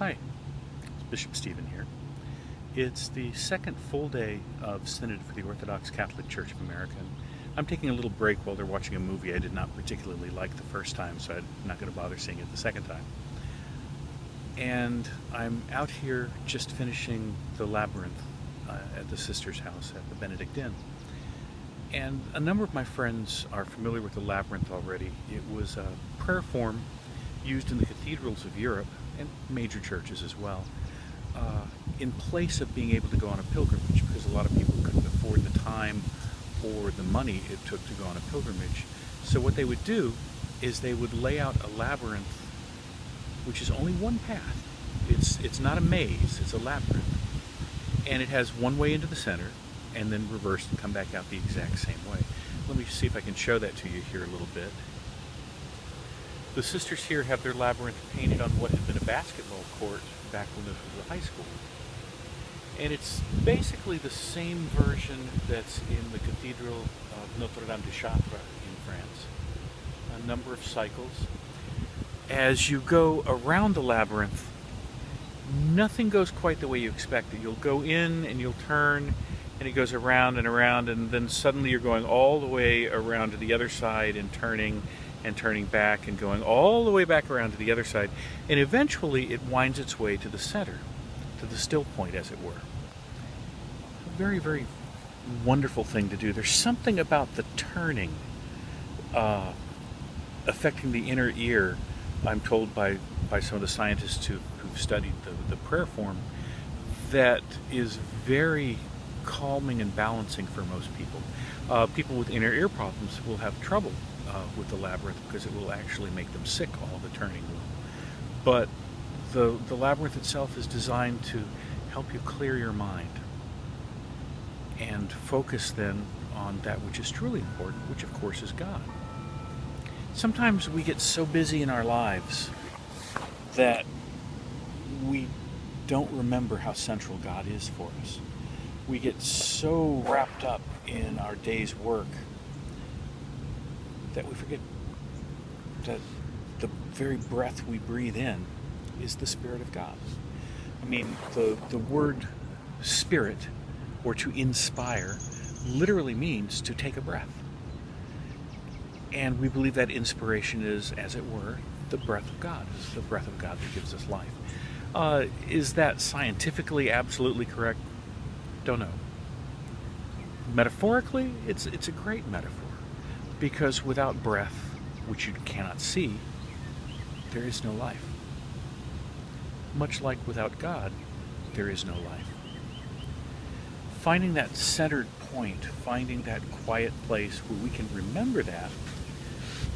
Hi, it's Bishop Stephen here. It's the second full day of Synod for the Orthodox Catholic Church of America. I'm taking a little break while they're watching a movie I did not particularly like the first time, so I'm not going to bother seeing it the second time. And I'm out here just finishing the Labyrinth at the sister's house at the Benedict Inn. And a number of my friends are familiar with the Labyrinth already. It was a prayer form used in the cathedrals of Europe and major churches as well, in place of being able to go on a pilgrimage, because a lot of people couldn't afford the time or the money it took to go on a pilgrimage. So what they would do is they would lay out a labyrinth, which is only one path. It's not a maze, it's a labyrinth. And it has one way into the center, and then reverse and come back out the exact same way. Let me see if I can show that to you here a little bit. The sisters here have their labyrinth painted on what had been a basketball court back when this was a high school. And it's basically the same version that's in the Cathedral of Notre Dame de Chartres in France. A number of cycles. As you go around the labyrinth, nothing goes quite the way you expect it. You'll go in and you'll turn, and it goes around, and then suddenly you're going all the way around to the other side and turning back and going all the way back around to the other side, and eventually it winds its way to the center, to the still point, as it were. A very, very wonderful thing to do. There's something about the turning affecting the inner ear, I'm told by some of the scientists who've studied the prayer form, that is very calming and balancing for most people. People with inner ear problems will have trouble with the labyrinth because it will actually make them sick, all the turning will. But the labyrinth itself is designed to help you clear your mind and focus then on that which is truly important, which of course is God. Sometimes we get so busy in our lives that we don't remember how central God is for us. We get so wrapped up in our day's work that we forget that the very breath we breathe in is the Spirit of God. I mean, the word spirit, or to inspire, literally means to take a breath. And we believe that inspiration is, as it were, the breath of God. It's the breath of God that gives us life. Is that scientifically absolutely correct? Don't know. Metaphorically, it's a great metaphor, because without breath, which you cannot see, there is no life. Much like without God, there is no life. Finding that centered point, finding that quiet place where we can remember that,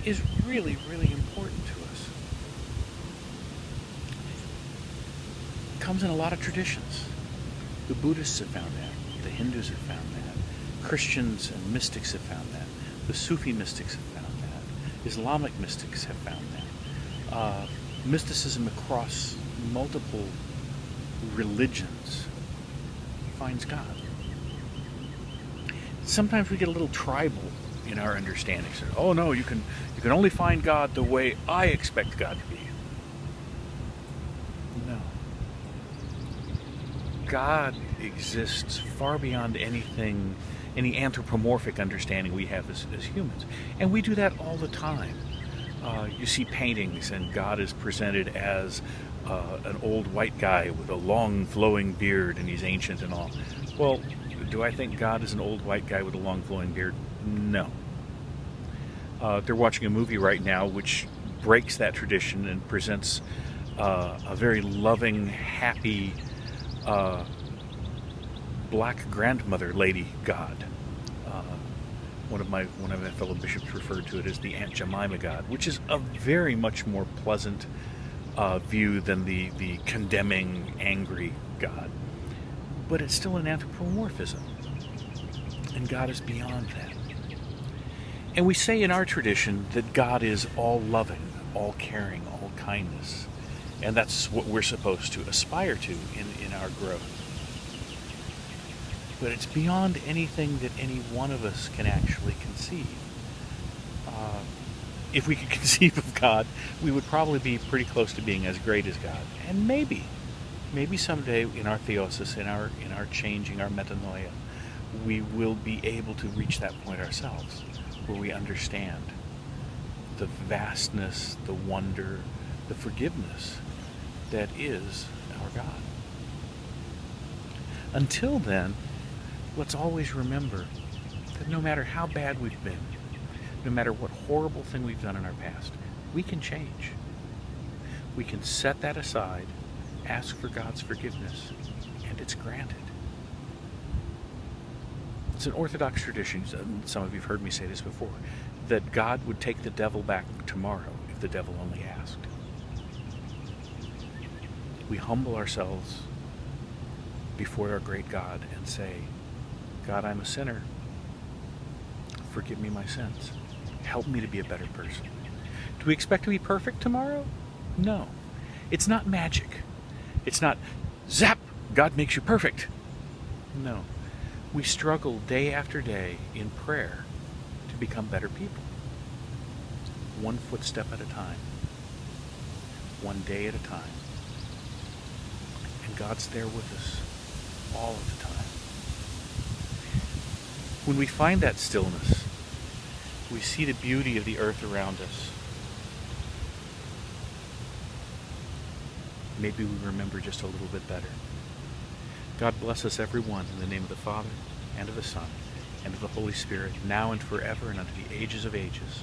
is really, really important to us. It comes in a lot of traditions. The Buddhists have found that. The Hindus have found that. Christians and mystics have found that. The Sufi mystics have found that. Islamic mystics have found that. Mysticism across multiple religions finds God. Sometimes we get a little tribal in our understanding. So, oh no, you can only find God the way I expect God to be. No. God exists far beyond anything, any anthropomorphic understanding we have as humans. And we do that all the time. You see paintings and God is presented as an old white guy with a long flowing beard, and he's ancient and all. Well, do I think God is an old white guy with a long flowing beard? No. They're watching a movie right now which breaks that tradition and presents a very loving, happy, black grandmother lady God. One of my fellow bishops referred to it as the Aunt Jemima God, which is a very much more pleasant view than the condemning, angry God. But it's still an anthropomorphism, and God is beyond that. And we say in our tradition that God is all loving, all caring, all kindness, and that's what we're supposed to aspire to in our growth. But it's beyond anything that any one of us can actually conceive. if we could conceive of God, we would probably be pretty close to being as great as God. And maybe someday in our theosis, in our changing, our metanoia, we will be able to reach that point ourselves, where we understand the vastness, the wonder, the forgiveness that is our God. Until then, let's always remember that no matter how bad we've been, no matter what horrible thing we've done in our past, we can change. We can set that aside, ask for God's forgiveness, and it's granted. It's an Orthodox tradition, some of you have heard me say this before, that God would take the devil back tomorrow if the devil only asked. We humble ourselves before our great God and say, God, I'm a sinner. Forgive me my sins. Help me to be a better person. Do we expect to be perfect tomorrow? No. It's not magic. It's not, zap, God makes you perfect. No. We struggle day after day in prayer to become better people. One footstep at a time. One day at a time. And God's there with us all of the time. When we find that stillness, we see the beauty of the earth around us. Maybe we remember just a little bit better. God bless us everyone in the name of the Father, and of the Son, and of the Holy Spirit, now and forever, and unto the ages of ages.